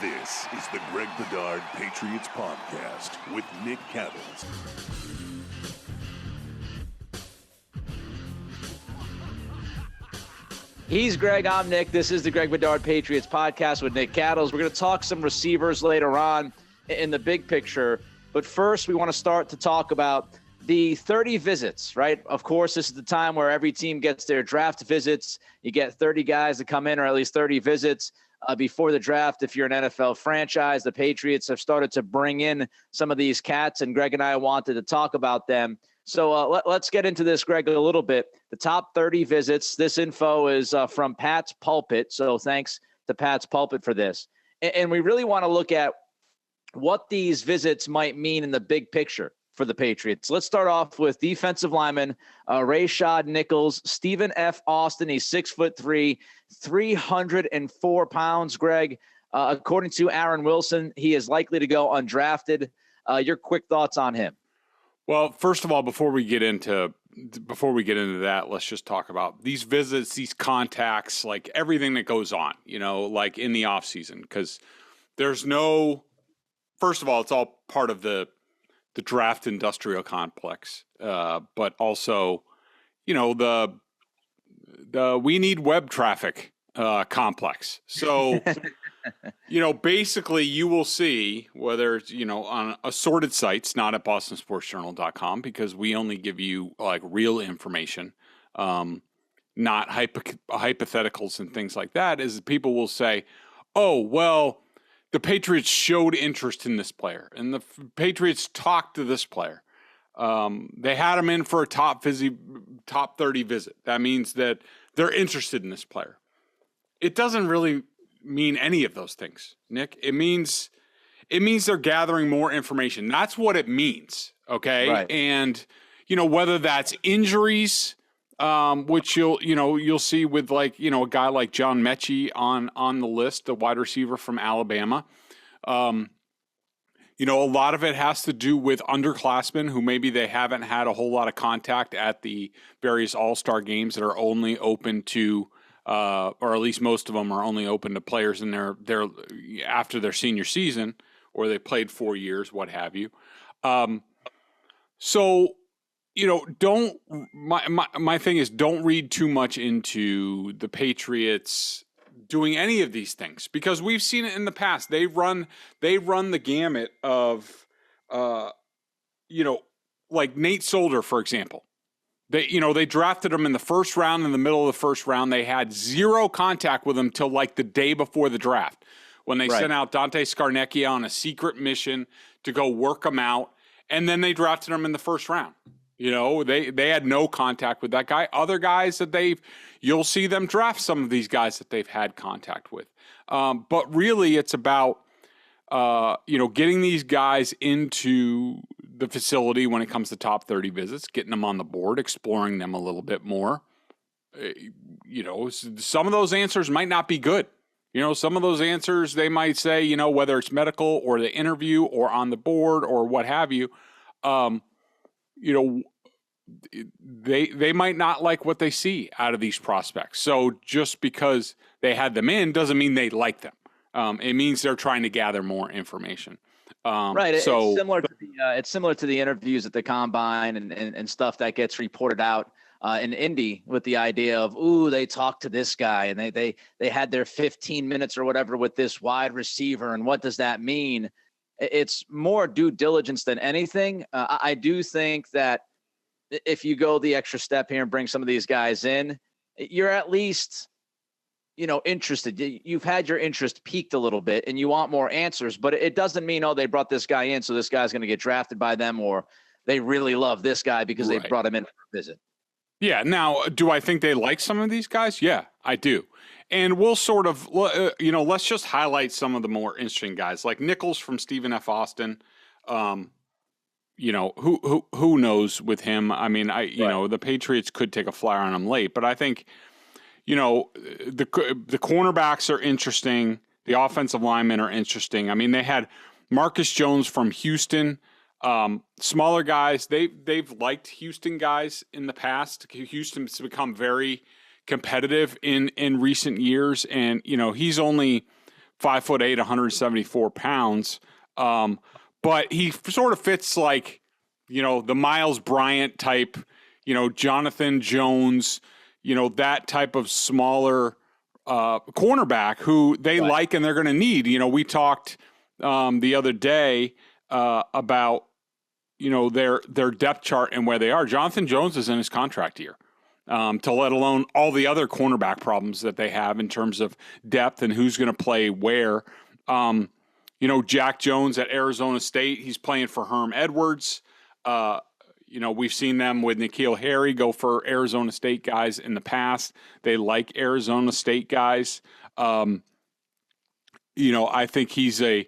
This is the Greg Bedard Patriots Podcast with Nick Cattles. He's Greg, I'm Nick. This is the Greg Bedard Patriots Podcast with Nick Cattles. We're going to talk some receivers later on in the big picture. But first, we want to start to talk about the 30 visits, right? Of course, this is the time where every team gets their draft visits. You get 30 guys to come in, or at least 30 visits before the draft. If you're an NFL franchise, the Patriots have started to bring in some of these cats, and Greg and I wanted to talk about them. So let's get into this, Greg, a little bit. The top 30 visits. This info is from Pat's Pulpit, so thanks to Pat's Pulpit for this. And we really want to look at what these visits might mean in the big picture for the Patriots. Let's start off with defensive lineman Rayshad Nichols, Stephen F. Austin. He's 6'3", 304 pounds, Greg. According to Aaron Wilson, he is likely to go undrafted. Your quick thoughts on him? Well, first of all, before we get into that, let's just talk about these visits, these contacts, like everything that goes on, like in the off season, because there's no, first of all, it's all part of the draft industrial complex, but also, the we need web traffic complex. So, basically you will see whether it's, on assorted sites, not at bostonsportsjournal.com, because we only give you like real information, not hypotheticals and things like that, is people will say, oh, well, the Patriots showed interest in this player and the Patriots talked to this player. They had him in for a top 30 visit. That means that they're interested in this player. It doesn't really mean any of those things, Nick. It means they're gathering more information. That's what it means. Okay. Right. And, whether that's injuries, which you'll see with a guy like John Metchie on the list, the wide receiver from Alabama. A lot of it has to do with underclassmen who maybe they haven't had a whole lot of contact at the various all-star games that are only open to, or at least most of them are only open to players in their after their senior season, or they played 4 years, what have you. My thing is, don't read too much into the Patriots doing any of these things, because we've seen it in the past. They run the gamut of, like Nate Solder, for example. They drafted him in the first round, in the middle of the first round. They had zero contact with him till like the day before the draft, when they sent out Dante Scarnecchia on a secret mission to go work him out. And then they drafted him in the first round. They had no contact with that guy. Other guys that you'll see them draft some of these guys that they've had contact with. But really it's about, getting these guys into the facility when it comes to top 30 visits, getting them on the board, exploring them a little bit more. Some of those answers might not be good. Some of those answers, they might say, whether it's medical or the interview or on the board or what have you, they might not like what they see out of these prospects. So just because they had them in doesn't mean they like them. It means they're trying to gather more information. Right. So it's similar to the interviews at the combine and stuff that gets reported out in Indy, with the idea of, they talked to this guy and they had their 15 minutes or whatever with this wide receiver. And what does that mean? It's more due diligence than anything. I do think that if you go the extra step here and bring some of these guys in, you're at least, interested. You've had your interest peaked a little bit and you want more answers, but it doesn't mean, they brought this guy in, so this guy's going to get drafted by them, or they really love this guy because they brought him in for a visit. Yeah. Now, do I think they like some of these guys? Yeah, I do. And we'll sort of, let's just highlight some of the more interesting guys, like Nichols from Stephen F. Austin. Who knows with him? I mean, the Patriots could take a flyer on him late, but I think, the cornerbacks are interesting. The offensive linemen are interesting. I mean, they had Marcus Jones from Houston. Smaller guys, they've liked Houston guys in the past. Houston's become very competitive in recent years, and he's only 5'8", 174 pounds. But he sort of fits like, the Miles Bryant type, Jonathan Jones, that type of smaller cornerback who they like and they're going to need. We talked the other day about, their depth chart and where they are. Jonathan Jones is in his contract year, to let alone all the other cornerback problems that they have in terms of depth and who's going to play where. Jack Jones at Arizona State, he's playing for Herm Edwards. We've seen them with N'Keal Harry go for Arizona State guys in the past. They like Arizona State guys. I think he's a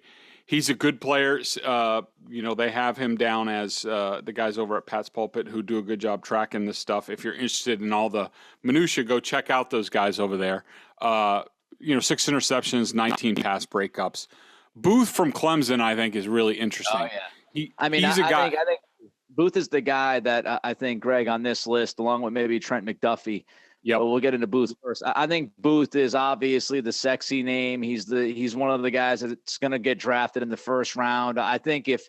good player. They have him down as the guys over at Pat's Pulpit who do a good job tracking this stuff. If you're interested in all the minutia, go check out those guys over there. 6 interceptions, 19 pass breakups. Booth from Clemson, I think, is really interesting. Oh, yeah. I think Booth is the guy that I think, Greg, on this list, along with maybe Trent McDuffie. Yeah, but we'll get into Booth first. I think Booth is obviously the sexy name. He's one of the guys that's going to get drafted in the first round. I think if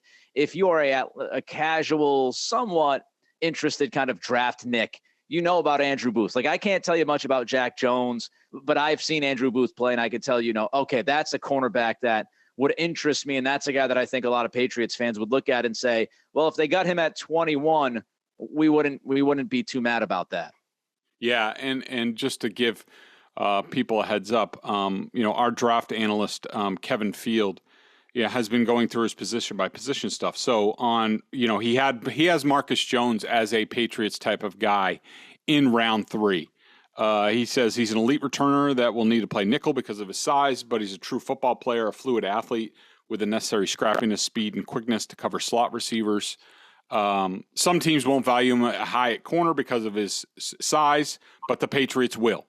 you are a casual, somewhat interested kind of draft Nick, you know about Andrew Booth. Like, I can't tell you much about Jack Jones, but I've seen Andrew Booth play, and I could tell okay, that's a cornerback that would interest me, and that's a guy that I think a lot of Patriots fans would look at and say, well, if they got him at 21, we wouldn't be too mad about that. Yeah, and just to give people a heads up, our draft analyst, Kevin Field, has been going through his position by position stuff. So he has Marcus Jones as a Patriots type of guy in round 3. He says he's an elite returner that will need to play nickel because of his size, but he's a true football player, a fluid athlete with the necessary scrappiness, speed, and quickness to cover slot receivers. Some teams won't value him high at corner because of his size, but the Patriots will.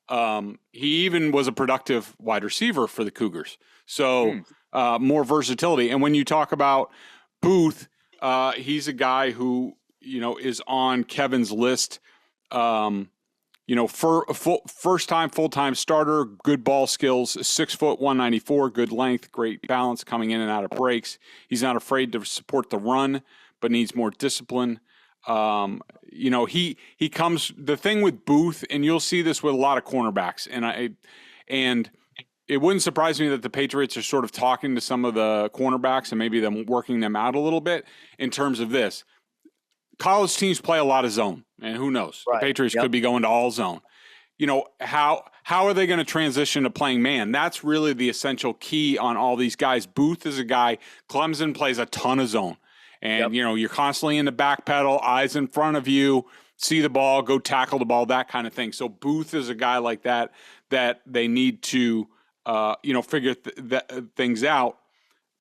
He even was a productive wide receiver for the Cougars. So more versatility. And when you talk about Booth, he's a guy who, is on Kevin's list. First time, full-time starter, good ball skills, 6 foot, 194, good length, great balance coming in and out of breaks. He's not afraid to support the run, but needs more discipline. He comes, the thing with Booth, and you'll see this with a lot of cornerbacks, and it wouldn't surprise me that the Patriots are sort of talking to some of the cornerbacks and maybe them working them out a little bit in terms of this. College teams play a lot of zone, and who knows? Right. The Patriots could be going to all zone. How are they going to transition to playing man? That's really the essential key on all these guys. Booth is a guy, Clemson plays a ton of zone. And, you're constantly in the back pedal, eyes in front of you, see the ball, go tackle the ball, that kind of thing. So Booth is a guy like that they need to, figure things out.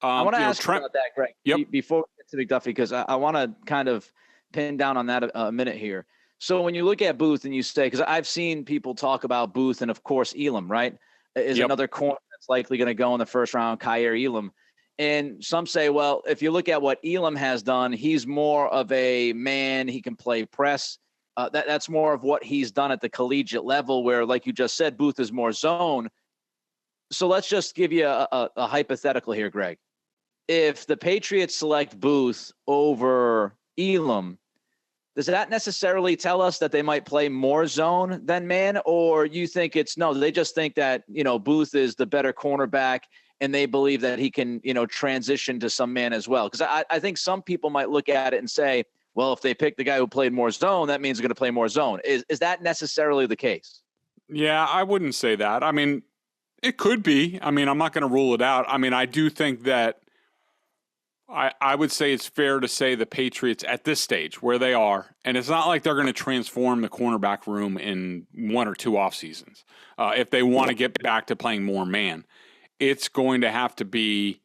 I want to ask you about that, Greg, before we get to McDuffie, because I want to kind of pin down on that a minute here. So when you look at Booth and you say, because I've seen people talk about Booth and, of course, Elam, right, is another corner that's likely going to go in the first round, Kyer Elam. And some say, well, if you look at what Elam has done, he's more of a man. He can play press. That's more of what he's done at the collegiate level, where, like you just said, Booth is more zone. So let's just give you a hypothetical here, Greg. If the Patriots select Booth over Elam, does that necessarily tell us that they might play more zone than man? Or you think they just think that, Booth is the better cornerback and they believe that he can, transition to some man as well? Because I think some people might look at it and say, well, if they pick the guy who played more zone, that means they're going to play more zone. Is that necessarily the case? Yeah, I wouldn't say that. I mean, it could be. I mean, I'm not going to rule it out. I mean, I do think that I would say it's fair to say the Patriots at this stage where they are, and it's not like they're going to transform the cornerback room in 1 or 2 off seasons. If they want to get back to playing more man, it's going to have to be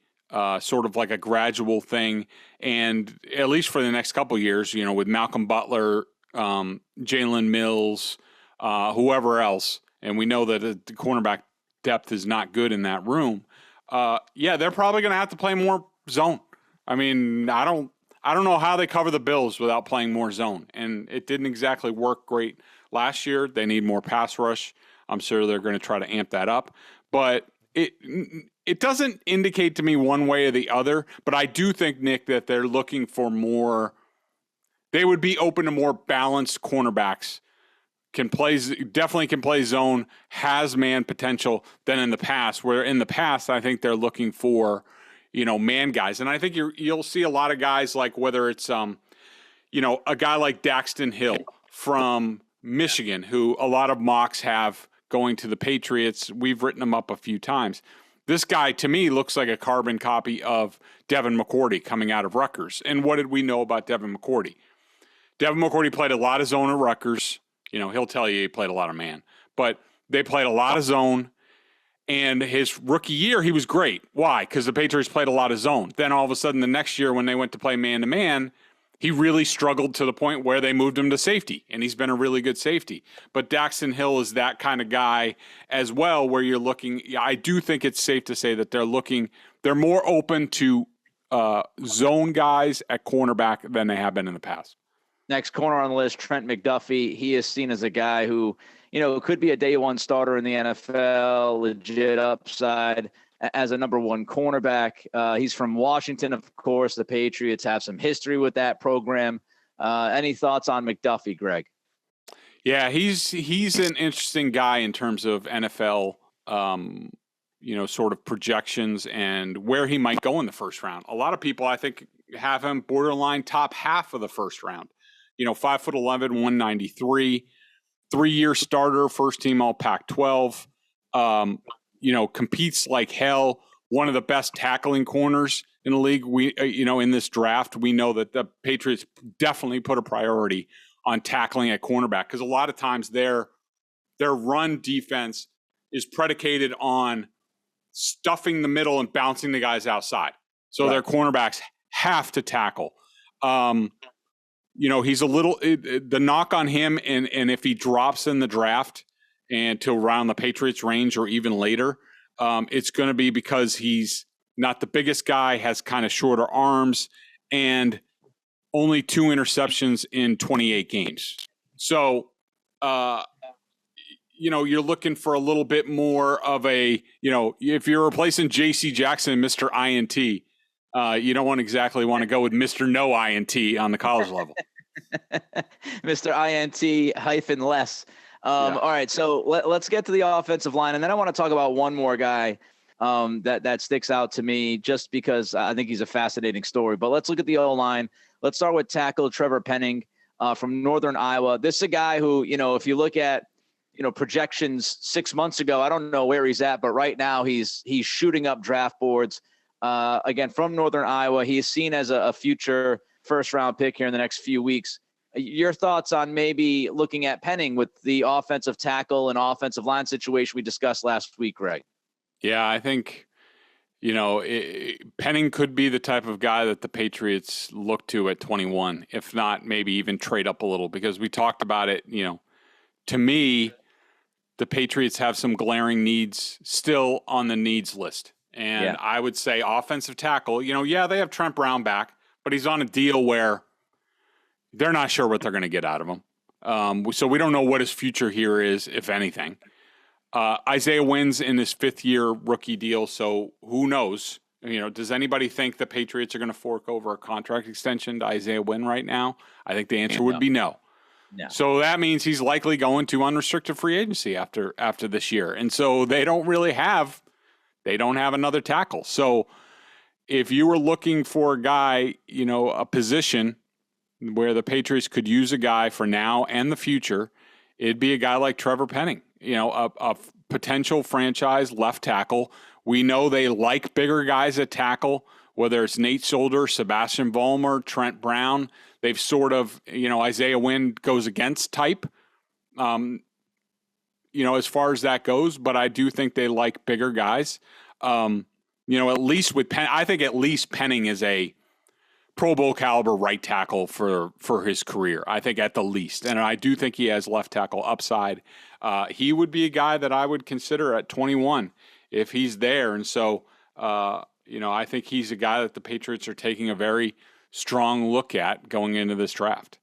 sort of like a gradual thing. And at least for the next couple of years, with Malcolm Butler, Jalen Mills, whoever else, and we know that the cornerback depth is not good in that room. They're probably going to have to play more zone. I mean, I don't know how they cover the Bills without playing more zone, and it didn't exactly work great last year. They need more pass rush. I'm sure they're going to try to amp that up. But it doesn't indicate to me one way or the other, but I do think, Nick, that they're looking for more. They would be open to more balanced cornerbacks. Definitely can play zone, has man potential than in the past. Where in the past, I think they're looking for, man guys, and I think you'll see a lot of guys like whether it's a guy like Daxton Hill from Michigan, who a lot of mocks have going to the Patriots. We've written him up a few times. This guy, to me, looks like a carbon copy of Devin McCourty coming out of Rutgers. And what did we know about Devin McCourty? Devin McCourty played a lot of zone at Rutgers. He'll tell you he played a lot of man. But they played a lot of zone. And his rookie year, he was great. Why? Because the Patriots played a lot of zone. Then all of a sudden, the next year when they went to play man-to-man, he really struggled to the point where they moved him to safety, and he's been a really good safety. But Daxton Hill is that kind of guy as well, where you're looking. I do think it's safe to say that they're more open to zone guys at cornerback than they have been in the past. Next corner on the list, Trent McDuffie. He is seen as a guy who, could be a day one starter in the NFL, legit upside as a number one cornerback. He's from Washington, of course. The Patriots have some history with that program. Any thoughts on McDuffie, Greg? Yeah, he's an interesting guy in terms of NFL, sort of projections and where he might go in the first round. A lot of people, I think, have him borderline top half of the first round. 5'11", 193, 3-year starter, first team all Pac-12. Competes like hell. One of the best tackling corners in the league. We, in this draft, we know that the Patriots definitely put a priority on tackling at cornerback because a lot of times their run defense is predicated on stuffing the middle and bouncing the guys outside. So their cornerbacks have to tackle. He's a little the knock on him, and if he drops in the draft and to around the Patriots range or even later, it's going to be because he's not the biggest guy, has kind of shorter arms, and only 2 interceptions in 28 games. So, you're looking for a little bit more of a, if you're replacing J.C. Jackson, Mr. INT, you don't exactly want to go with Mr. No INT on the college level. Mr. INT hyphen less. All right, so let's get to the offensive line, and then I want to talk about one more guy that sticks out to me just because I think he's a fascinating story. But let's look at the O-line. Let's start with tackle Trevor Penning from Northern Iowa. This is a guy who, if you look at, projections 6 months ago, I don't know where he's at, but right now he's shooting up draft boards. Again, from Northern Iowa, he is seen as a future first-round pick here in the next few weeks. Your thoughts on maybe looking at Penning with the offensive tackle and offensive line situation we discussed last week, Greg? Yeah, I think, Penning could be the type of guy that the Patriots look to at 21, if not maybe even trade up a little, because we talked about it, to me, the Patriots have some glaring needs still on the needs list. And I would say offensive tackle, they have Trent Brown back, but he's on a deal where they're not sure what they're going to get out of him. So we don't know what his future here is, if anything. Isaiah Wynn's in his 5th-year rookie deal, so who knows? Does anybody think the Patriots are going to fork over a contract extension to Isaiah Wynn right now? I think the answer would be no. No. So that means he's likely going to unrestricted free agency after this year. And so they don't have another tackle. So if you were looking for a guy, a position where the Patriots could use a guy for now and the future, it'd be a guy like Trevor Penning, a potential franchise left tackle. We know they like bigger guys at tackle, whether it's Nate Solder, Sebastian Vollmer, Trent Brown. They've sort of, Isaiah Wynn goes against type, as far as that goes. But I do think they like bigger guys. At least with Penn, I think at least Penning is a Pro Bowl caliber right tackle for his career. I think at the least. And I do think he has left tackle upside. He would be a guy that I would consider at 21 if he's there. And so, I think he's a guy that the Patriots are taking a very strong look at going into this draft.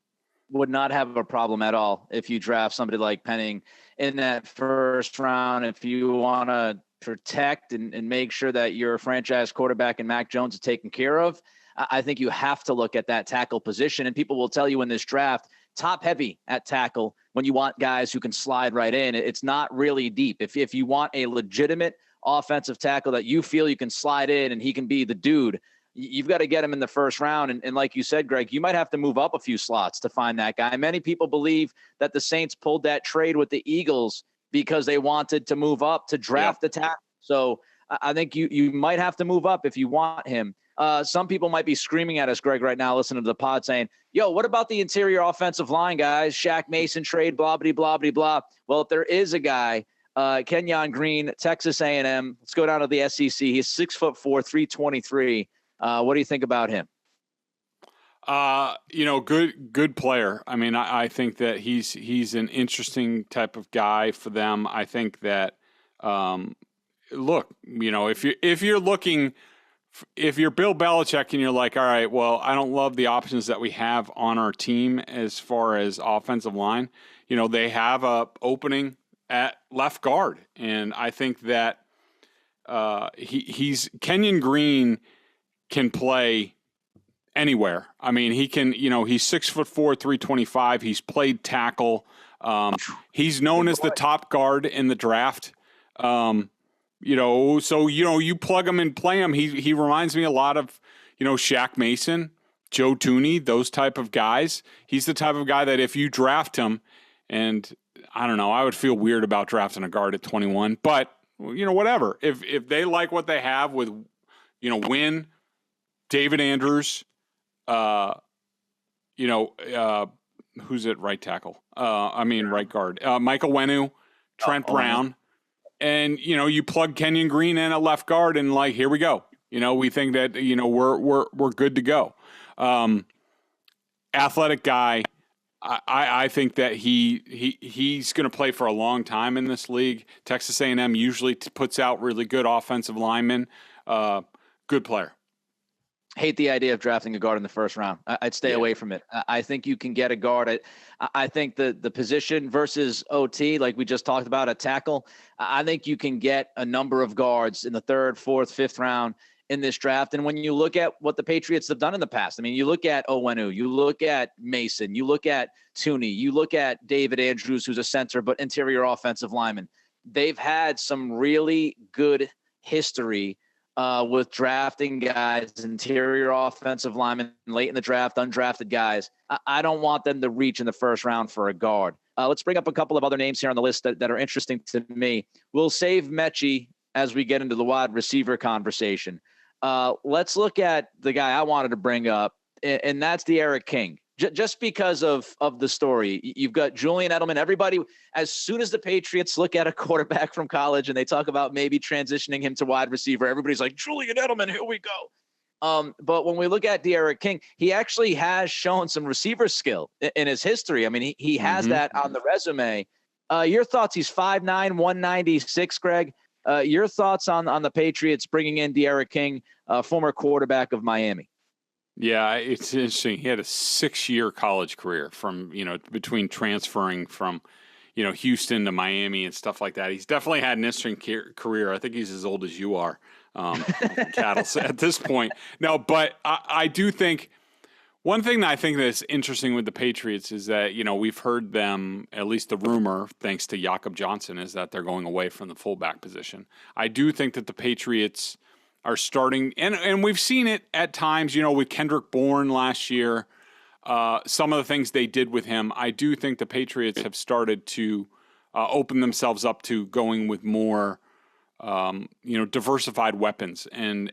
Would not have a problem at all if you draft somebody like Penning in that first round. If you want to protect and make sure that your franchise quarterback and Mac Jones is taken care of, I think you have to look at that tackle position. And people will tell you in this draft, top heavy at tackle when you want guys who can slide right in. It's not really deep. If you want a legitimate offensive tackle that you feel you can slide in and he can be the dude, you've got to get him in the first round. And like you said, Greg, you might have to move up a few slots to find that guy. Many people believe that the Saints pulled that trade with the Eagles because they wanted to move up to draft the tackle. So I think you might have to move up if you want him. Some people might be screaming at us, Greg, right now, listening to the pod saying, yo, what about the interior offensive line, guys? Shaq Mason trade, blah, blah, blah, blah, blah. Well, if there is a guy, Kenyon Green, Texas A&M, let's go down to the SEC. He's 6'4", 323. What do you think about him? Good player. I mean, I think that he's an interesting type of guy for them. I think that, look, if you're looking, if you're Bill Belichick and you're like, all right, well, I don't love the options that we have on our team as far as offensive line. They have a opening at left guard, and I think that he's Kenyon Green can play anywhere. I mean, he can, he's 6'4", 325. He's played tackle. He's known as the top guard in the draft. So you plug him and play him. He reminds me a lot of, Shaq Mason, Joe Tooney, those type of guys. He's the type of guy that if you draft him, and I don't know, I would feel weird about drafting a guard at 21, but whatever. If they like what they have with, Wynn, David Andrews, who's at right tackle? Right guard. Michael Wenu, Trent Brown. And, you plug Kenyon Green in at left guard and here we go. We think that, we're good to go. Athletic guy. I think that he's going to play for a long time in this league. Texas A&M usually puts out really good offensive linemen. Good player. Hate the idea of drafting a guard in the first round. I'd stay away from it. I think you can get a guard. I think the position versus OT, like we just talked about at tackle, I think you can get a number of guards in the third, fourth, fifth round in this draft. And when you look at what the Patriots have done in the past, I mean, you look at Owenu, you look at Mason, you look at Tooney, you look at David Andrews, who's a center, but interior offensive lineman. They've had some really good history with drafting guys, interior offensive linemen, late in the draft, undrafted guys. I don't want them to reach in the first round for a guard. Let's bring up a couple of other names here on the list that are interesting to me. We'll save Metchie as we get into the wide receiver conversation. Let's look at the guy I wanted to bring up, and that's D'Eriq King. Just because of the story. You've got Julian Edelman. Everybody, as soon as the Patriots look at a quarterback from college and they talk about maybe transitioning him to wide receiver, everybody's like, Julian Edelman, here we go. But when we look at D'Eriq King, he actually has shown some receiver skill in his history. I mean, he has that on the resume. Your thoughts? He's 5'9", 196, Greg. Your thoughts on the Patriots bringing in D'Eriq King, former quarterback of Miami? Yeah, it's interesting. He had a 6-year college career from, between transferring from, Houston to Miami and stuff like that. He's definitely had an interesting career. I think he's as old as you are, Cattle, at this point. No, but I do think one thing that I think that's interesting with the Patriots is that, we've heard them, at least the rumor, thanks to Jakob Johnson, is that they're going away from the fullback position. I do think that the Patriots are starting, and we've seen it at times, with Kendrick Bourne last year, some of the things they did with him. I do think the Patriots have started to open themselves up to going with more, diversified weapons. And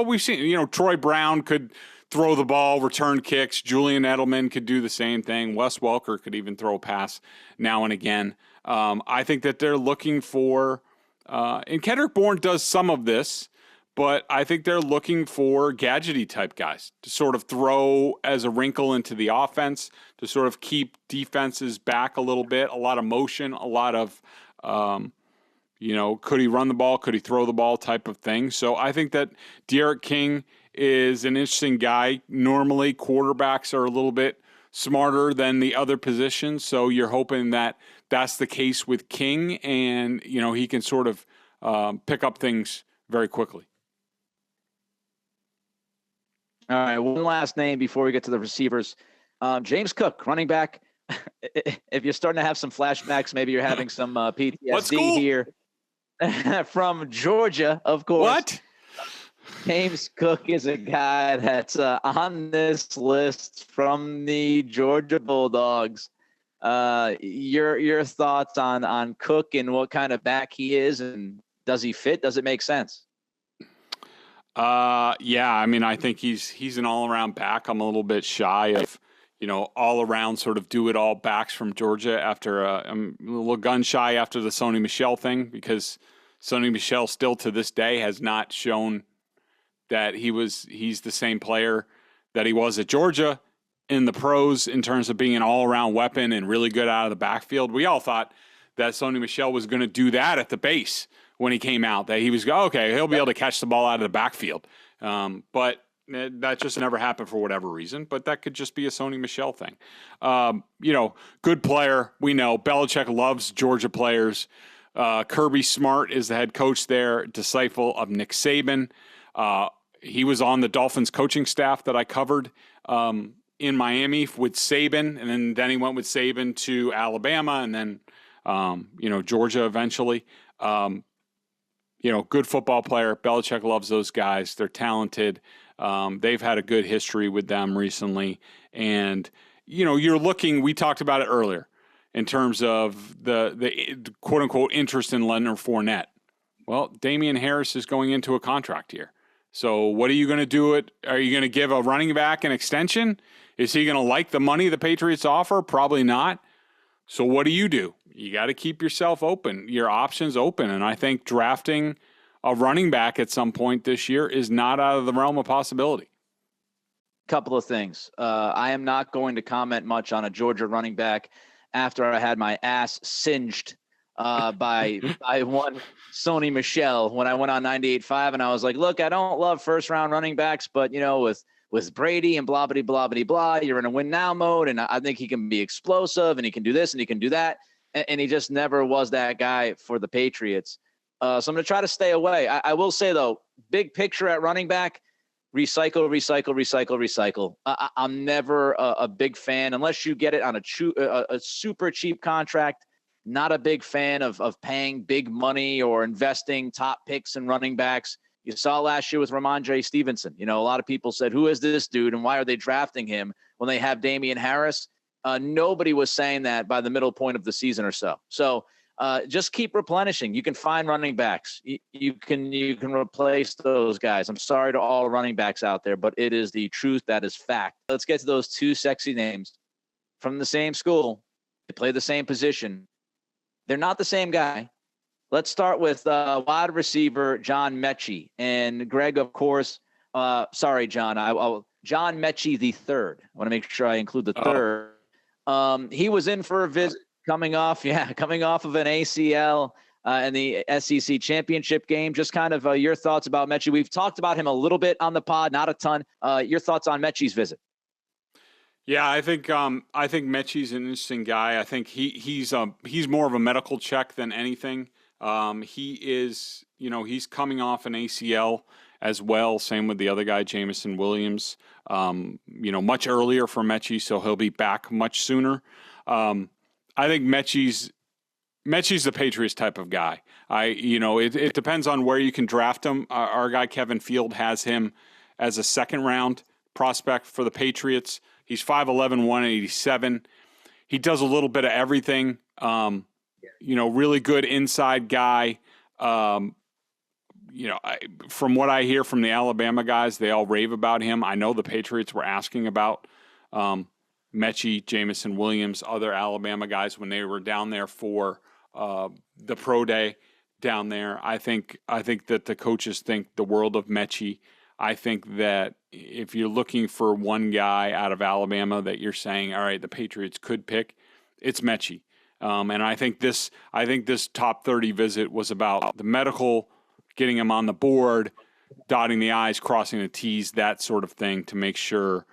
we've seen, Troy Brown could throw the ball, return kicks. Julian Edelman could do the same thing. Wes Welker could even throw a pass now and again. I think that they're looking for, and Kendrick Bourne does some of this, but I think they're looking for gadgety type guys to sort of throw as a wrinkle into the offense, to sort of keep defenses back a little bit, a lot of motion, a lot of, could he run the ball, could he throw the ball type of thing. So I think that D'Eriq King is an interesting guy. Normally quarterbacks are a little bit smarter than the other positions, so you're hoping that that's the case with King, and he can sort of pick up things very quickly. All right, one last name before we get to the receivers. James Cook, running back. If you're starting to have some flashbacks, maybe you're having some PTSD here. From Georgia, of course. What? James Cook is a guy that's on this list from the Georgia Bulldogs. Your thoughts on Cook and what kind of back he is, and does he fit? Does it make sense? Yeah, I mean, I think he's an all-around back. I'm a little bit shy of, all-around sort of do-it-all backs from Georgia after I'm a little gun-shy after the Sony Michel thing, because Sony Michel still to this day has not shown that he's the same player that he was at Georgia in the pros in terms of being an all-around weapon and really good out of the backfield. We all thought that Sony Michel was going to do that at the base when he came out, that he was, okay, he'll be able to catch the ball out of the backfield. But that just never happened for whatever reason, but that could just be a Sony Michel thing. Good player. We know Belichick loves Georgia players. Kirby Smart is the head coach there, disciple of Nick Saban. He was on the Dolphins coaching staff that I covered in Miami with Saban, and then he went with Saban to Alabama, and then Georgia eventually. Good football player. Belichick loves those guys. They're talented. They've had a good history with them recently. And, you're looking, we talked about it earlier, in terms of the quote-unquote interest in Leonard Fournette. Well, Damian Harris is going into a contract here. So what are you going to do? Are you going to give a running back an extension? Is he going to like the money the Patriots offer? Probably not. So what do? You got to keep yourself open, your options open. And I think drafting a running back at some point this year is not out of the realm of possibility. Couple of things. I am not going to comment much on a Georgia running back after I had my ass singed by one Sony Michel when I went on 98.5, and I was like, look, I don't love first round running backs, but with Brady and blah, blah, blah, blah, blah, you're in a win now mode. And I think he can be explosive and he can do this and he can do that. And he just never was that guy for the Patriots. So I'm going to try to stay away. I will say, though, big picture at running back, recycle. I'm never a big fan, unless you get it on a super cheap contract. Not a big fan of paying big money or investing top picks and running backs. You saw last year with Ramondre Stevenson. A lot of people said, who is this dude and why are they drafting him when they have Damian Harris? Nobody was saying that by the middle point of the season or so. So just keep replenishing. You can find running backs. You can replace those guys. I'm sorry to all running backs out there, but it is the truth. That is fact. Let's get to those two sexy names from the same school. They play the same position. They're not the same guy. Let's start with wide receiver John Metchie. And Greg, of course, sorry, John. John Metchie the third. I want to make sure I include the third. He was in for a visit coming off of an ACL in the SEC championship game. Just kind of your thoughts about Metchie. We've talked about him a little bit on the pod, not a ton. Your thoughts on Metchie's visit? Yeah, I think Metchie's an interesting guy. I think he's more of a medical check than anything. He is, he's coming off an ACL as well. Same with the other guy, Jameson Williams. Much earlier for Metchie, so he'll be back much sooner. I think Metchie's the Patriots type of guy. It depends on where you can draft him. Our guy Kevin Field has him as a second round prospect for the Patriots. He's 5'11", 187. He does a little bit of everything. Really good inside guy. From what I hear from the Alabama guys, they all rave about him. I know the Patriots were asking about Metchie, Jameson Williams, other Alabama guys when they were down there for the pro day down there. I think that the coaches think the world of Metchie. I think that if you're looking for one guy out of Alabama that you're saying, all right, the Patriots could pick, it's Metchie. And I think this top 30 visit was about the medical, getting him on the board, dotting the I's, crossing the T's, that sort of thing to make sure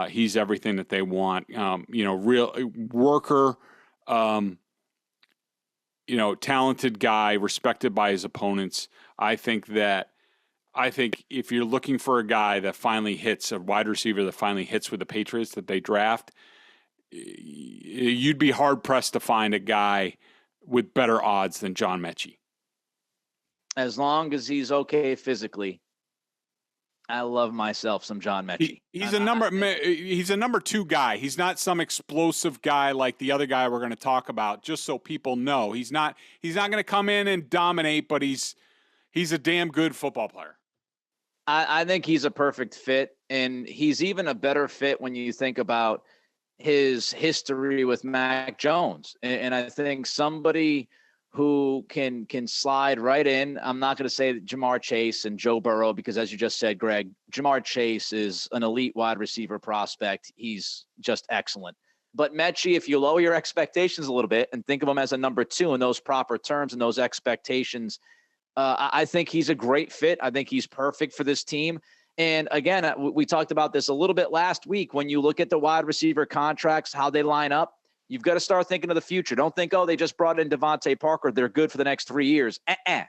he's everything that they want. Real worker, talented guy, respected by his opponents. I think if you're looking for a guy that finally hits, a wide receiver that finally hits with the Patriots that they draft, you'd be hard-pressed to find a guy with better odds than John Metchie. As long as he's okay physically, I love myself some John Metchie. He's a number 2 guy. He's not some explosive guy like the other guy we're going to talk about, just so people know. He's not going to come in and dominate, but he's a damn good football player. I think he's a perfect fit, and he's even a better fit when you think about his history with Mac Jones. And I think somebody who can slide right in. I'm not going to say Jamar Chase and Joe Burrow, because as you just said, Greg, Jamar Chase is an elite wide receiver prospect. He's just excellent. But Metchie, if you lower your expectations a little bit and think of him as a number 2 in those proper terms and those expectations, I think he's a great fit. I think he's perfect for this team. And again, we talked about this a little bit last week. When you look at the wide receiver contracts, how they line up, you've got to start thinking of the future. Don't think, they just brought in Devontae Parker, they're good for the next 3 years.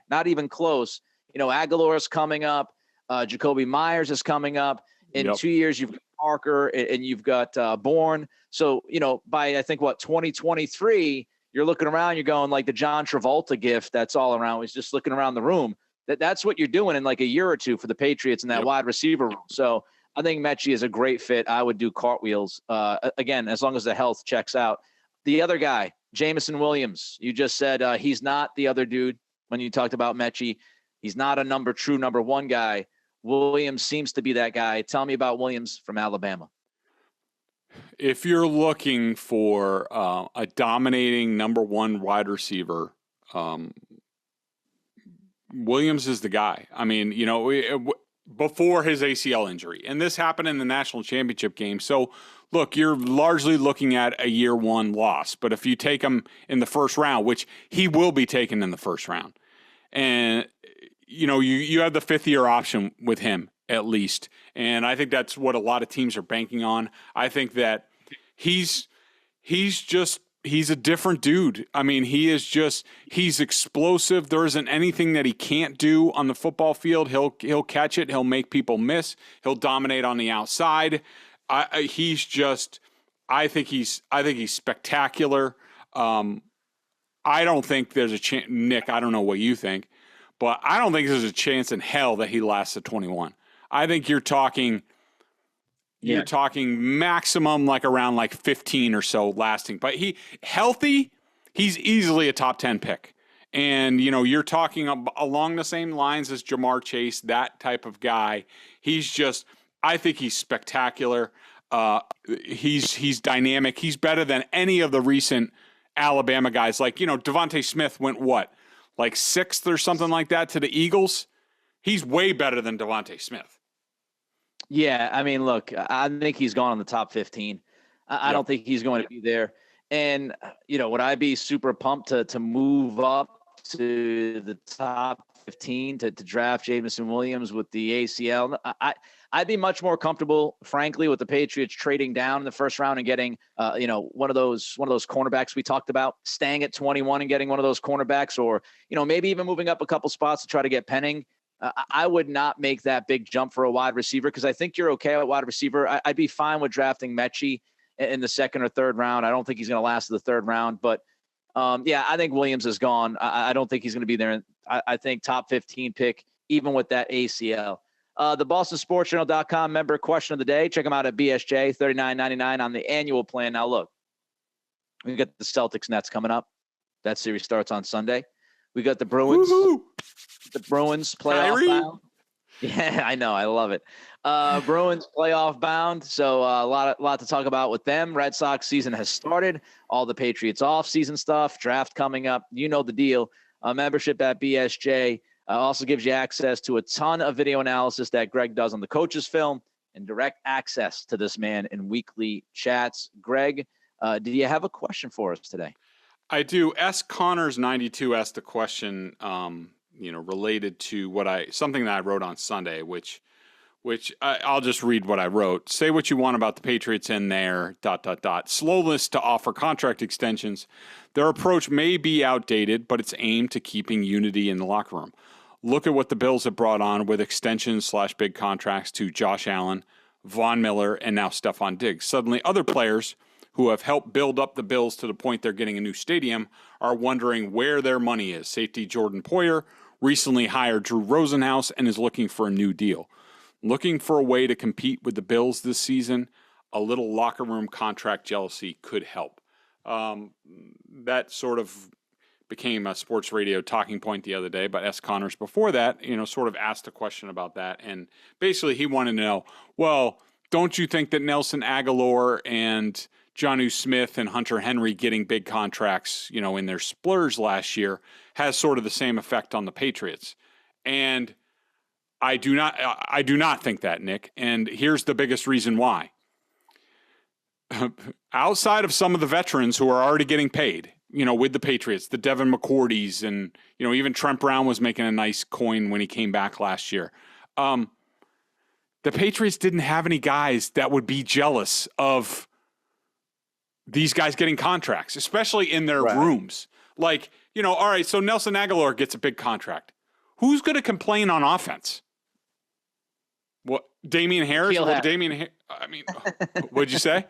Not even close. Aguilar is coming up. Jacoby Myers is coming up. In 2 years, you've got Parker and you've got Bourne. So, by, I think, 2023, you're looking around, you're going like the John Travolta gift that's all around. He's just looking around the room. That's what you're doing in like a year or two for the Patriots in that wide receiver room. So I think Metchie is a great fit. I would do cartwheels, again, as long as the health checks out. The other guy, Jameson Williams, you just said he's not the other dude when you talked about Metchie. He's not a true number 1 guy. Williams seems to be that guy. Tell me about Williams from Alabama. If you're looking for a dominating number 1 wide receiver, Williams is the guy. I mean, before his ACL injury, and this happened in the national championship game. So look, you're largely looking at a year 1 loss, but if you take him in the first round, which he will be taken in the first round, and you have the 5th-year option with him at least. And I think that's what a lot of teams are banking on. I think that he's a different dude. I mean, he's explosive. There isn't anything that he can't do on the football field. He'll catch it. He'll make people miss. He'll dominate on the outside. I think he's spectacular. I don't think there's a chance, Nick, I don't know what you think, but I don't think there's a chance in hell that he lasts at 21. I think you're talking maximum like around like 15 or so lasting. But he's easily a top 10 pick. And, you're talking along the same lines as Jamar Chase, that type of guy. I think he's spectacular. He's dynamic. He's better than any of the recent Alabama guys. Like, Devontae Smith went like 6th or something like that to the Eagles. He's way better than Devontae Smith. Yeah, I mean, look, I think he's gone in the top 15. I don't think he's going to be there. And, would I be super pumped to move up to the top 15 to draft Jameson Williams with the ACL? I'd be much more comfortable, frankly, with the Patriots trading down in the first round and getting, one of those cornerbacks we talked about, staying at 21 and getting one of those cornerbacks, or, maybe even moving up a couple spots to try to get Penning. I would not make that big jump for a wide receiver, because I think you're okay at wide receiver. I'd be fine with drafting Metchie in the 2nd or 3rd round. I don't think he's going to last to the 3rd round, but I think Williams is gone. I don't think he's going to be there. I think top 15 pick, even with that ACL. The BostonSportsJournal.com member question of the day. Check them out at BSJ, $39.99 on the annual plan. Now, look, we got the Celtics Nets coming up. That series starts on Sunday. We got the Bruins. Woo-hoo! The Bruins playoff bound. Yeah, I know. I love it. Bruins playoff bound. So a lot to talk about with them. Red Sox season has started. All the Patriots off-season stuff. Draft coming up. You know the deal. Membership at BSJ also gives you access to a ton of video analysis that Greg does on the coach's film and direct access to this man in weekly chats. Greg, do you have a question for us today? I do. S. Connors 92 asked a question, related to something that I wrote on Sunday, which which I'll just read what I wrote. Say what you want about the Patriots and their ... slowness to offer contract extensions. Their approach may be outdated, but it's aimed to keeping unity in the locker room. Look at what the Bills have brought on with extensions / big contracts to Josh Allen, Von Miller, and now Stephon Diggs. Suddenly, other players who have helped build up the Bills to the point they're getting a new stadium are wondering where their money is. Safety Jordan Poyer recently hired Drew Rosenhaus and is looking for a new deal. Looking for a way to compete with the Bills this season, a little locker room contract jealousy could help. That sort of became a sports radio talking point the other day, but S. Connors before that, sort of asked a question about that. And basically he wanted to know, well, don't you think that Nelson Aguilar and Jonnu Smith and Hunter Henry getting big contracts, in their splurs last year has sort of the same effect on the Patriots? And I do not think that, Nick. And here's the biggest reason why. Outside of some of the veterans who are already getting paid, with the Patriots, the Devin McCourties, and, even Trent Brown was making a nice coin when he came back last year. The Patriots didn't have any guys that would be jealous of these guys getting contracts, especially in their rooms. Like, all right, so Nelson Aguilar gets a big contract. Who's going to complain on offense? What, Damian Harris? What'd you say?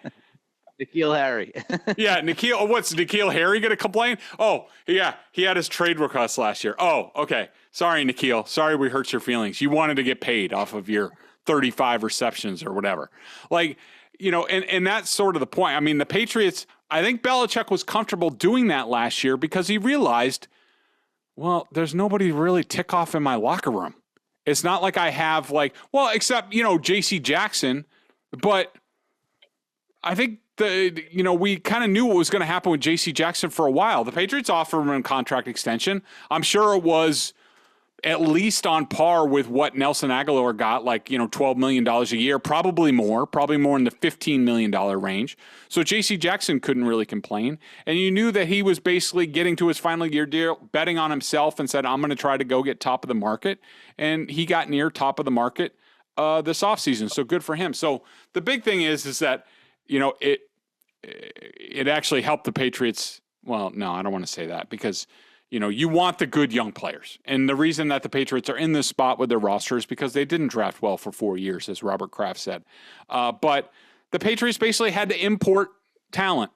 N'Keal Harry. Yeah, what's N'Keal Harry going to complain? Oh, yeah, he had his trade request last year. Oh, okay. Sorry, N'Keal. Sorry we hurt your feelings. You wanted to get paid off of your 35 receptions or whatever. Like, and that's sort of the point. I mean, the Patriots, I think Belichick was comfortable doing that last year because he realized, well, there's nobody to really tick off in my locker room. It's not like I have except, J.C. Jackson, but I think we kind of knew what was going to happen with J.C. Jackson for a while. The Patriots offered him a contract extension. I'm sure it was at least on par with what Nelson Aguilar got, $12 million a year, probably more in the $15 million range. So J.C. Jackson couldn't really complain. And you knew that he was basically getting to his final year deal, betting on himself and said, I'm going to try to go get top of the market. And he got near top of the market this offseason. So good for him. So the big thing is that, it actually helped the Patriots. Well, no, I don't want to say that because, you want the good young players. And the reason that the Patriots are in this spot with their roster is because they didn't draft well for 4 years, as Robert Kraft said. But the Patriots basically had to import talent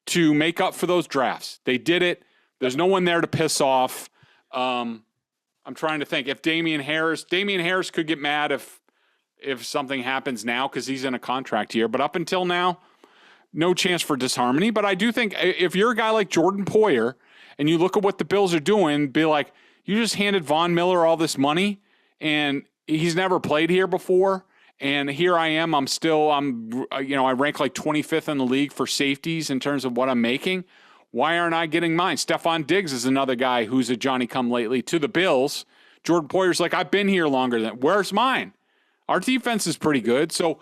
to make up for those drafts. They did it. There's no one there to piss off. I'm trying to think if Damian Harris could get mad if something happens now because he's in a contract year. But up until now, no chance for disharmony. But I do think if you're a guy like Jordan Poyer and you look at what the Bills are doing, be like, you just handed Von Miller all this money and he's never played here before. And here I am. I rank like 25th in the league for safeties in terms of what I'm making. Why aren't I getting mine? Stephon Diggs is another guy who's a Johnny-come-lately to the Bills. Jordan Poyer's like, I've been here longer than, where's mine? Our defense is pretty good. So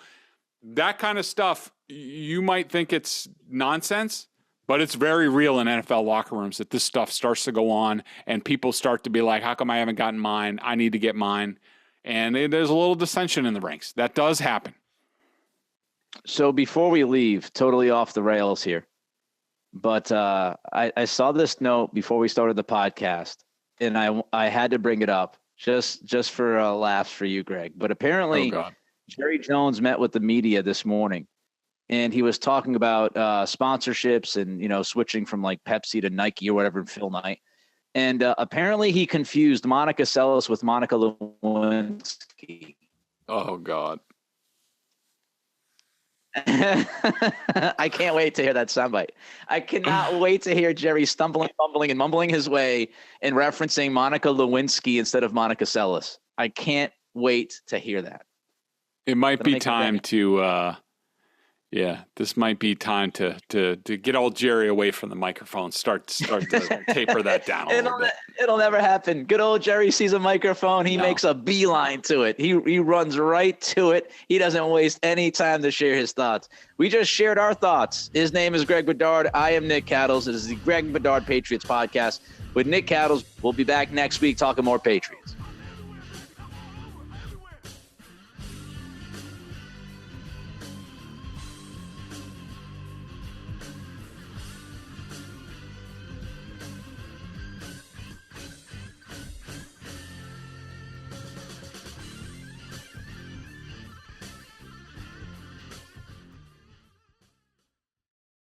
that kind of stuff, you might think it's nonsense, but it's very real in NFL locker rooms that this stuff starts to go on and people start to be like, how come I haven't gotten mine? I need to get mine. And there's a little dissension in the ranks. That does happen. So before we leave, totally off the rails here, but I saw this note before we started the podcast, and I had to bring it up just for laughs for you, Greg. But apparently, Jerry Jones met with the media this morning, and he was talking about sponsorships and switching from like Pepsi to Nike or whatever. Phil Knight. And apparently he confused Monica Seles with Monica Lewinsky. Oh, God. I can't wait to hear that soundbite. I cannot wait to hear Jerry stumbling, fumbling, and mumbling his way in referencing Monica Lewinsky instead of Monica Seles. I can't wait to hear that. It might be time to this might be time to get old Jerry away from the microphone. Start to taper that down a little bit. It'll never happen. Good old Jerry sees a microphone. He makes a beeline to it. He runs right to it. He doesn't waste any time to share his thoughts. We just shared our thoughts. His name is Greg Bedard. I am Nick Cattles. It is the Greg Bedard Patriots Podcast with Nick Cattles. We'll be back next week talking more Patriots.